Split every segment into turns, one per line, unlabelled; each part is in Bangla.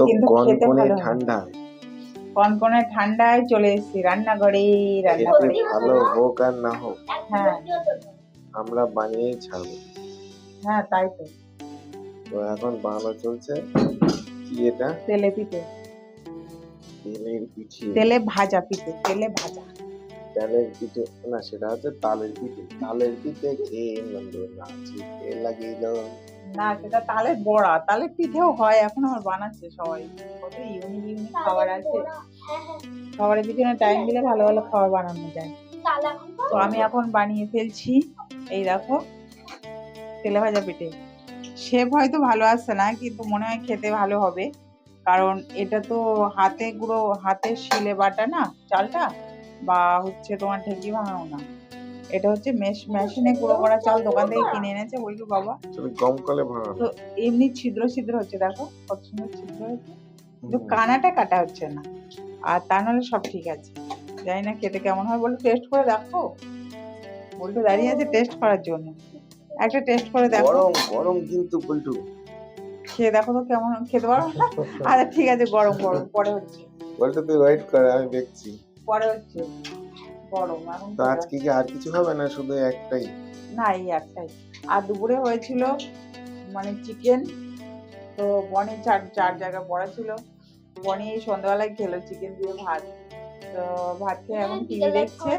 কিন্তু খেতে
কনকনে
ভালো
ঠান্ডা,
কনকনে ঠান্ডায় চলে এসেছি রান্নাঘরে। রান্না
খেতে
করে
ভালো হোক আর না হোক
হ্যাঁ
আমরা বানিয়েই ছাড়বো।
হ্যাঁ তাই তো।
তো এখন বানানো চলছে কি এটা?
তেলে পিঠে,
তেলের পিঠে।
তেলে ভাজা পিঠে, তেলে ভাজা।
তালের পিঠে না, সেটা হচ্ছে তালের পিঠে। তালের পিঠে খেয়ে নন্দ নাচিতে লাগিল।
না সেটা তালের বড়া, তালের পিঠেও হয় এখন আমার বানাচ্ছে সবাই। কত ইউনিক ইউনিক খাবার আছে, খাবারের পিছনে টাইম দিলে ভালো ভালো খাবার বানানো যায়। তো আমি এখন বানিয়ে ফেলছি, এই দেখো তেলে ভাজা পিঠে। শেপ হয়তো ভালো আসছে না, কিন্তু মনে হয় খেতে ভালো হবে, কারণ এটা তো হাতে গুঁড়ো, হাতের শিলে বাটা না চালটা, বা হচ্ছে তোমার ঢেকি ভাঙাও না, এটা হচ্ছে মেশিনে গুঁড়ো করা চাল, দোকান থেকে কিনে এনেছে বলটু বাবা।
তুমি গম কলে ভাঙানো।
তো এমনি ছিদ্র ছিদ্র হচ্ছে, দেখো কত সুন্দর ছিদ্র হচ্ছে, কিন্তু কানাটা কাটা হচ্ছে না। আর তা নাহলে সব ঠিক আছে। জানি না খেতে কেমন হয়, বলটু টেস্ট করে দেখো। বলটু দাঁড়িয়ে আছে টেস্ট করার জন্য, একটা টেস্ট করে দেখো।
গরম গরম কিন্তু বল্টু,
খেয়ে দেখো তো কেমন, খেতে পারো না? আচ্ছা ঠিক আছে, গরম গরম পরে হচ্ছে,
বল্টু তুই ওয়েট করে, আমি দেখছি।
পরে হচ্ছে গরম এখন।
তো আজকে কি আর কিছু হবে না, শুধু একটাই?
না এই একটাই। আর দুপুরে হয়েছিল মানে চিকেন, তো বনি চার চার জায়গায় পড়া ছিল, বনি সন্ধ্যাবেলায় খেলো চিকেন দিয়ে ভাত। তো ভাত খেয়ে এখন টিভি দেখছে,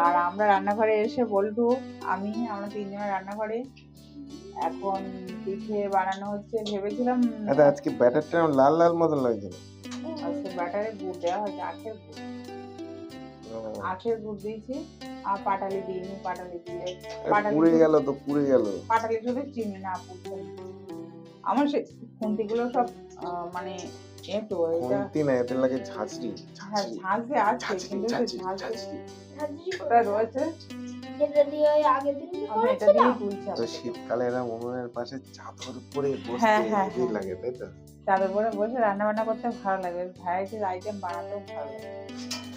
আর আমরা রান্নাঘরে এসে বল্টু আমি আমরা তিনজনের রান্নাঘরে এখন পিঠে বানানো হচ্ছে। ভেবেছিলাম
আচ্ছা আজকে ব্যাটারটা লাল লাল মতন লাগছে।
আজকে ব্যাটারে গুড় দেওয়া হয়েছে, আখের গুড় দিয়েছি, আর পাটালি দিইনি, পাটালি দিয়ে
পুড়ে গেল তো, পুড়ে গেল।
পাটালি শুধু চিনি না পুড়ছে না। আমার সেই খুন্তিগুলো সব মানে একটু এটা
খুন্তি না, এতে লাগে ঝাঁঝরি।
হ্যাঁ ঝাঁঝরে আছে, কিন্তু ওটা রয়েছে,
এটা দিয়ে আগের দিন
আমি এটা দিয়ে তুলছি।
তো শীতকালে এরা উনুনের পাশে চাদর পরে
হ্যাঁ,
বসতে
হ্যাঁ,
হেভি
হ্যাঁ।
লাগে, তাই তো?
চাঁদের উপরে বসে রান্না বান্না করতে ভালো লাগে, ভ্যারাইটির আইটেম বানাতেও ভালো লাগে।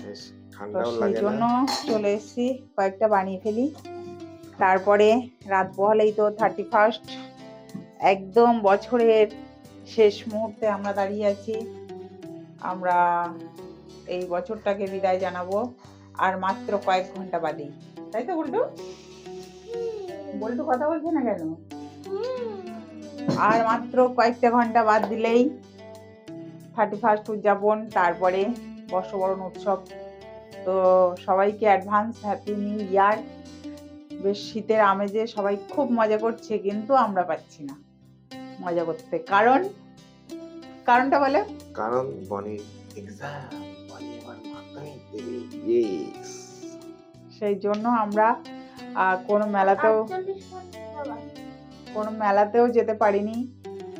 বেশ
তো
ঠান্ডাও
সেই
লাগে
জন্য
না।
চলে এসেছি, কয়েকটা বানিয়ে ফেলি। তারপরে রাত পোহালেই তো 31st, একদম বছরের শেষ মুহূর্তে আমরা দাঁড়িয়ে আছি। আমরা এই বছরটাকে বিদায় জানাবো আর মাত্র কয়েক ঘন্টা বাদেই, তাই তো বল্টু? বল্টু কথা বলছে না কেন? আর মাত্র কয়েকটা ঘন্টা বাদ দিলেই 31st উদযাপন, তারপরে বর্ষবরণ উৎসব। তো সবাইকে অ্যাডভান্স হ্যাপি নিউ ইয়ার। বেশ শীতের আমেজে সবাই খুব মজা করছে, কিন্তু আমরা পাচ্ছি না মজা করতে। কারণটা বলে?
কারণ বনির এক্সাম, বনি এবার মাধ্যমিক দেবে। ইয়েস।
সেই জন্য আমরা কোনো মেলাতেও যেতে পারিনি।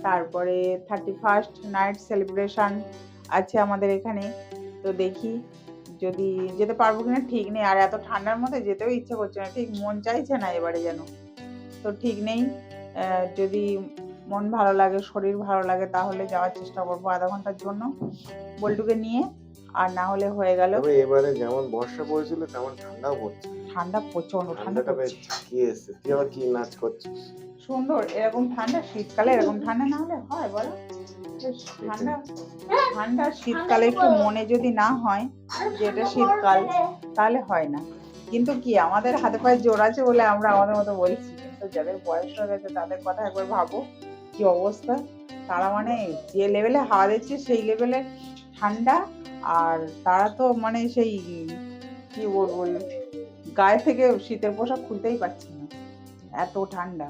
তারপরে 31st নাইট সেলিব্রেশন আছে আমাদের এখানে, তো দেখি যদি যেতে পারবো কিনা ঠিক নেই। আর এত ঠান্ডার মধ্যে যেতেও ইচ্ছে করছে না, ঠিক মন চাইছে না এবারে যেন, তো ঠিক নেই। যদি মন ভালো লাগে, শরীর ভালো লাগে, তাহলে যাওয়ার চেষ্টা করবো আধা ঘন্টার জন্য বল্টুকে নিয়ে, আর না হলে হয়ে গেল।
তবে এবারে যেমন বর্ষা পড়েছিল তেমন ঠান্ডাও পড়ছে।
ঠান্ডা প্রচন্ড, ঠান্ডা
ঠান্ডাটা বেশ
পড়ছে।
ঝাঁকিয়ে এসছে। তুই আবার কি নাচ করছিস?
সুন্দর এরকম ঠান্ডা, শীতকালে এরকম ঠান্ডা না হলে হয় বলো? ঠান্ডা ঠান্ডা শীতকালে একটু মনে যদি না হয় যে এটা শীতকাল, তাহলে হয় না। কিন্তু কি আমাদের হাতে পায়ে জোর আছে বলে আমরা আমাদের মতো বলছি, কিন্তু যাদের বয়স হয়ে গেছে তাদের কথা একবার ভাবো কি অবস্থা। তারা মানে যে লেভেলে হাওয়া দিচ্ছে সেই লেভেলে ঠান্ডা, আর তারা তো মানে সেই কি বলবো, গায়ে থেকে শীতের পোশাক খুলতেই পারছে না, এত ঠান্ডা।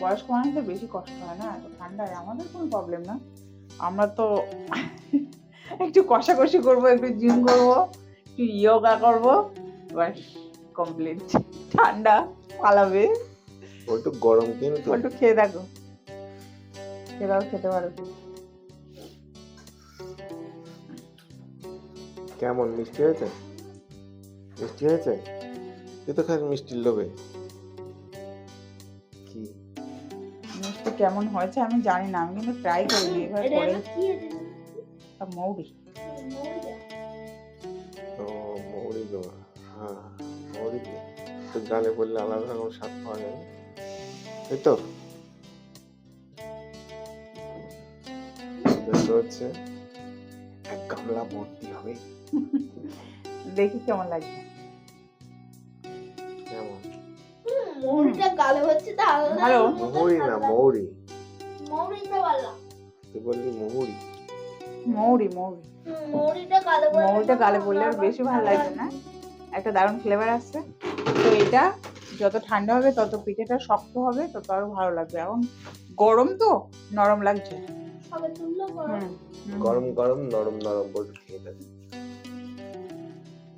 বয়স্ক মানুষদের বেশি কষ্ট হয় না এত ঠান্ডায়, আমাদের কোনো প্রবলেম না। আমরা তো একটু কষাকষি করবো, একটু জিম করবো, একটু যোগা করবো, ব্যাস কমপ্লিট, ঠান্ডা পালাবে।
একটু গরম কিন্তু।
একটু খেয়ে দেখো, খেয়ে দাও, খেতে পারো।
কেমন মিষ্টি হয়েছে? মিষ্টি হয়েছে? তুই তো খাস মিষ্টির লোভে। কি
মিষ্টি কেমন হয়েছে আমি জানি না, আমি কিন্তু ট্রাই করিনি, এবার করে মৌরি।
ও মৌরি দেওয়া, হ্যাঁ মৌরি দিয়ে তো গালে পড়লে আলাদা রকম স্বাদ পাওয়া যাবে, তাই তো? বেশ বলতে হচ্ছে এক গামলা ভর্তি হবে।
দেখি কেমন লাগছে।
কেমন?
মৌরিটা গালে হচ্ছে তো আলাদা
ভালো।
মুহুরি না মৌরি,
মৌরিটা ভালো।
তুই বললি মুহুরি।
মৌরি মৌরি
মৌরিটা গালে পড়লে
মৌরিটা গালে পড়লে আর বেশি ভালো লাগছে না, একটা দারুণ ফ্লেভার আসছে। তো এটা যত ঠান্ডা হবে তত পিঠেটা শক্ত হবে, তত আরো ভালো লাগবে। এখন গরম তো নরম লাগছে।
সবে তুললো
হুম, হুম।
গরম গরম নরম নরম বলে খেয়ে দেবে।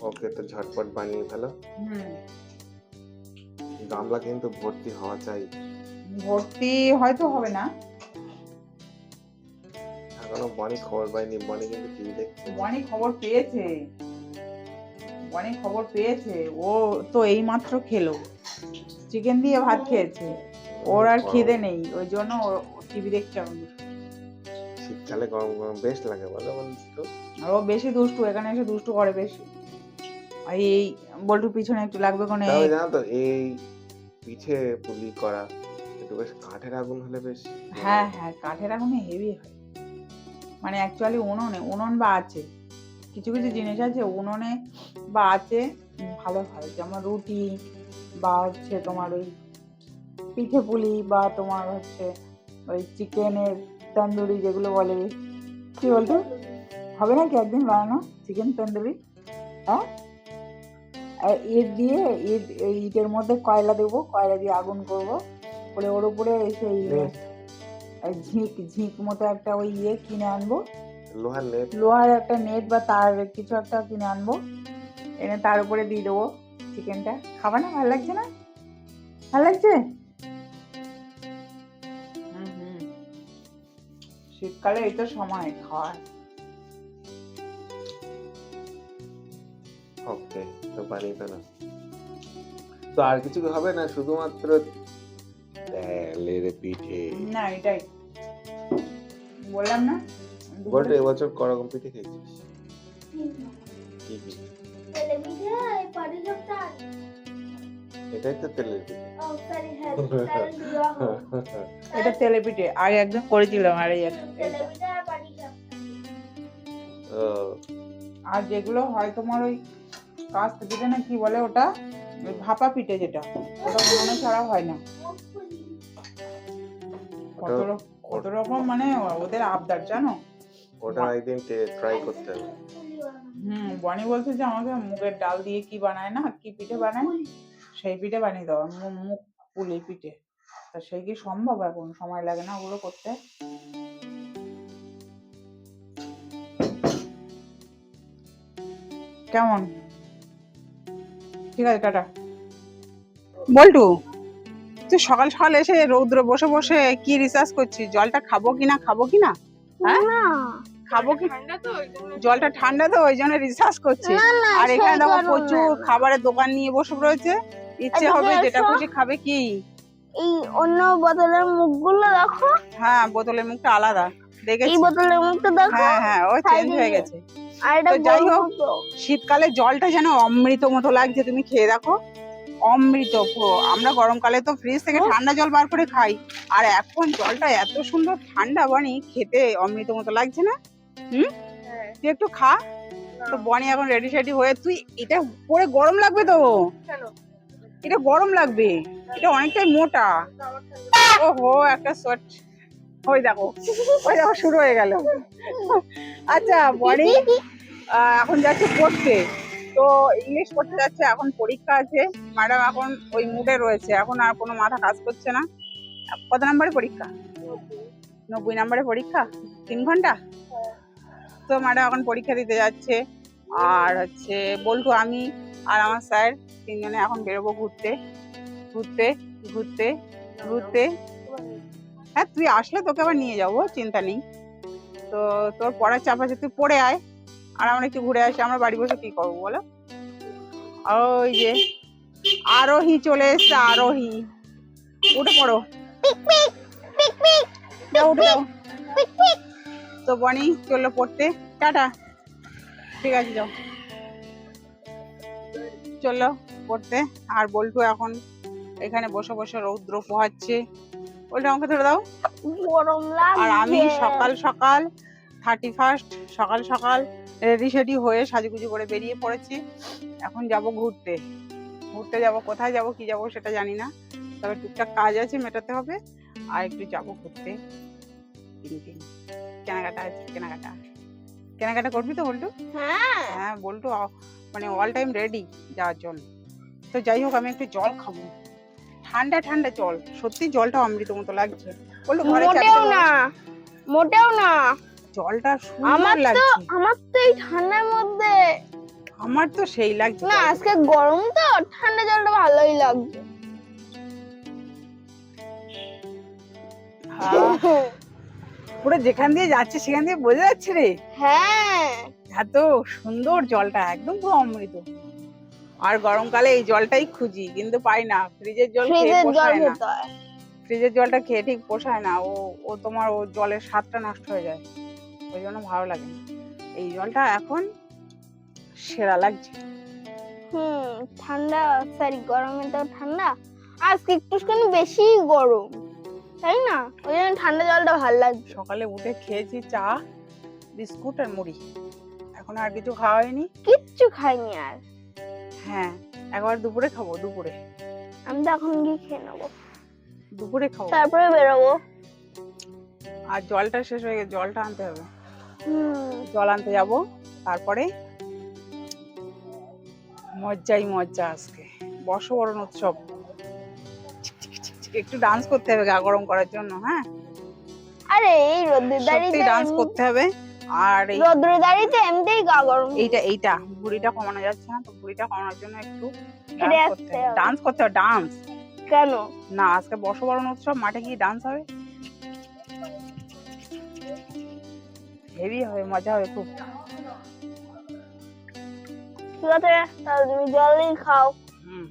ওকে, তো ঝটপট বানিয়ে ফেলো।
হুম।
গামলা কিন্তু ভর্তি হওয়া চাই।
ভর্তি হয়তো হবে না।
এখনো বনি খবর পাইনি, বনি কিন্তু টিভি দেখছে।
অনেক খবর পেয়েছে, অনেক খবর পেয়েছে। ও তো এই মাত্র খেলো, চিকেন দিয়ে ভাত খেয়েছে। ওর আর খিদে নেই, ওই জন্য টিভি দেখছে এখন।
শীতকালে গরম গরম বেশ লাগে বলো বন্ধু।
আর ও বেশি দুষ্টু, এখানে এসে দুষ্টু করে বেশি। আর এই বল্টুর পিছনে একটু লাগবে কোনে।
তবে জানো তো এই পিঠে পুলি করা একটু বেশ কাঠের আগুন হলে বেশ।
হ্যাঁ হ্যাঁ, কাঠের আগুনে হেভি হয়। মানে অ্যাকচুয়ালি উনুন বা আছে, কিছু কিছু জিনিস আছে উনুনে বা আছে ভালো হয়। যেমন রুটি বা হচ্ছে তোমার ওই পিঠে পুলি বা তোমার হচ্ছে ওই চিকেনের তন্দুরি যেগুলো বলে, কি বলতো, হবে নাকি একদিন বানানো চিকেন তন্দুরি? হ্যাঁ, আর ইট দিয়ে ইটের মধ্যে কয়লা দেবো, কয়লা দিয়ে আগুন করবো, করে ওর উপরে সেই ঝিঁক মতো একটা ওই কিনে আনবো, লোহার একটা নেট বা তার কিছু একটা কিনে আনবো, এনে তার উপরে দিয়ে দেবো চিকেনটা। খাবা না? ভালো লাগছে না? ভালো লাগছে? শীতকালে এই তো সময় খাওয়ার।
ওকে, তো বানিয়ে ফেলো। তো আর কিছু হবে না, শুধুমাত্র তেলের পিঠে।
না, এটাই বললাম না।
বলতো এবছর করকম পিঠে খেয়েছিস? কি কি?
তেলে পিঠে এই পাটিসাপটা।
এটাই তো তেলের পিঠে।
ও সরি, হ্যাঁ তাই দিয়া হোক।
এটা তেলে পিঠে আগে একদম করেছিলাম। আর এই
তেলে পিঠে আর পাটিসাপটা।
আর যেগুলো হয় তোমার ওই কাস্ত পিঠে না কি বলে ওটা, ওই ভাপা পিঠে, যেটা ওটা মনে ছাড়া হয় না। কত রকম মানে ওদের আবদার জানো।
ওটা একদিন ট্রাই করতে হবে।
বনি বলছে যে আমাকে মুগের ডাল দিয়ে কি বানায় না, কি পিঠে বানায়, সেই পিঠে বানিয়ে দাও, মুগ পুলি পিঠে। তা সেই কি সম্ভব? এখন সময় লাগে না ওগুলো করতে। কেমন? ঠিক আছে, টাটা। বল্টু, তুই সকাল সকাল এসে রৌদ্র বসে বসে কি রিসার্চ করছিস? জলটা খাবো কিনা হ্যাঁ খাবো কি? জলটা ঠান্ডা তো ওই জন্য রিসার্চ করছি। আর এখানে দেখো প্রচুর খাবারের দোকান নিয়ে বসে রয়েছে, ইচ্ছে হবে যেটা খুশি খাবে। কি
এই অন্য বোতলের মুখগুলো দেখো।
হ্যাঁ, বোতলের মুখটা আলাদা দেখেছি।
এই বোতলের মুখটা দেখো।
হ্যাঁ ও চেঞ্জ হয়ে গেছে।
আর এটা
তো যাই হোক,
বড়।
শীতকালে জলটা যেন অমৃত মতো লাগছে, তুমি খেয়ে দেখো, অমৃত পুরো। আমরা গরমকালে তো ফ্রিজ থেকে ঠান্ডা জল বার করে খাই, আর এখন জলটা এত সুন্দর ঠান্ডা, বনি খেতে অমৃত মতো লাগছে না? তুই একটু খা। তো বনি এখন রেডি সেডি হয়ে, তুই এটা পরে গরম লাগবে তো। এটা গরম লাগবে, এটা অনেকটাই মোটা। ওহো, একটা শর্ট, ওই দেখো শুরু হয়ে গেল। আচ্ছা বনি এখন যাচ্ছে পড়তে, তো ইংলিশ পড়তে যাচ্ছে, এখন পরীক্ষা আছে। ম্যাডাম এখন ওই মুডে রয়েছে, এখন আর কোনো মাথা কাজ করছে না। কত নম্বরে পরীক্ষা? 90 নম্বরে পরীক্ষা, 3 ঘন্টা। তো ম্যাডাম এখন পরীক্ষা দিতে যাচ্ছে। আর হচ্ছে বল্টু, আমি আর আমার স্যার তিনজনে এখন বেরোবো ঘুরতে ঘুরতে ঘুরতে ঘুরতে। হ্যাঁ, তুই আসলে তোকে আবার নিয়ে যাবো, চিন্তা নেই। তো তোর পড়ার চাপ আছে, তুই পড়ে আয়, আর আমরা একটু ঘুরে আসি। আমরা বাড়ি বসে কি করবো বলো? ওই যে আরোহী চলে এসছে, আরোহী, উঠে পড়ো, যাও উঠে যাও। তো বনি চললো পড়তে, টাটা। ঠিক আছে, যাও, চললো পড়তে। আর বল্টু এখন এখানে বসে বসে রৌদ্র পোহাচ্ছে। ওইটা আমাকে ধরে দাও।
গরম লাগছে।
আর আমি সকাল সকাল 31 সকাল সকাল রেডি সেডি হয়ে সাজুগুজু করে বেরিয়ে পড়েছি। এখন যাব ঘুরতে। ঘুরতে যাব, কোথায় যাব কি যাব সেটা জানি না, তবে টুকটাক কাজ আছে মেটাতে হবে। আর একটু যাব ঘুরতে। কেনাকাটা আছে, কেনাকাটা করবি তো বল্টু?
হ্যাঁ
হ্যাঁ বল্টু মানে অল টাইম রেডি যাওয়ার জন্য। তো যাই হোক, আমি একটু জল খাবো, ঠান্ডা ঠান্ডা জল। সত্যি জলটা অমৃত মতো লাগছে। বল্টু ঘরে
মোটেও না, মোটেও না।
জলটা সুন্দর
আমার
লাগছে।
এই ঠান্ডার মধ্যে
আমার তো সেই লাগছে
না, আজকে গরম তো ঠান্ডা জলটা ভালোই লাগছে।
পুরো যেখান দিয়ে যাচ্ছে সেখান দিয়ে বোঝা যাচ্ছে রে,
হ্যাঁ
এত সুন্দর জলটা, একদম পুরো অমৃত। আর গরমকালে এই জলটাই খুঁজি, কিন্তু পাই না। ফ্রিজের জল খেয়ে
ফ্রিজের জল
পোষায় না,
খেতে হয়।
ফ্রিজের জলটা খেয়ে ঠিক পোষায় না। ও তোমার ও জলের স্বাদটা নষ্ট হয়ে যায়, ওই জন্য ভালো লাগে না। এই জলটা এখন সেরা লাগছে।
ঠান্ডা, সরি গরমে তো ঠান্ডা, আজকে একটুখানি বেশি গরম, তাই না? ওই জন্য ঠান্ডা জলটা ভালো লাগছে।
সকালে উঠে খেয়েছি চা, বিস্কুট আর মুড়ি, এখন আর কিছু খাওয়া হয়নি।
কিচ্ছু খাইনি আর।
হ্যাঁ, একবার দুপুরে খাবো, দুপুরে।
আমি তো এখন গিয়ে খেয়ে নেবো,
দুপুরে খাবো,
তারপরে বেরোবো।
আর জলটা শেষ হয়ে গেছে, জলটা আনতে হবে। জল আনতে যাব, তারপরে মজ্জাই মজ্জা। আজকে বর্ষবরণ উৎসব, একটু ডান্স করতে হবে গা গরম করার জন্য। হ্যাঁ,
আরে এই রোদ্রে
সত্যি
দাঁড়িয়ে
ডান্স করতে হবে। আর এই
রোদ্রে দাঁড়িয়ে এমনিই গা গরম।
এইটা ভুঁড়িটা কমানো যাচ্ছে না, তো ভুঁড়িটা কমানোর জন্য একটু
হেঁটে আসতে হবে।
ডান্স করতে হবে। ডান্স
কেন?
না, আজকে বর্ষবরণ উৎসব, মাঠে গিয়ে ডান্স হবে, হেভি হবে, মজা হবে খুব।
ঠিক আছে, তাহলে তুমি জলই খাও।
হুম।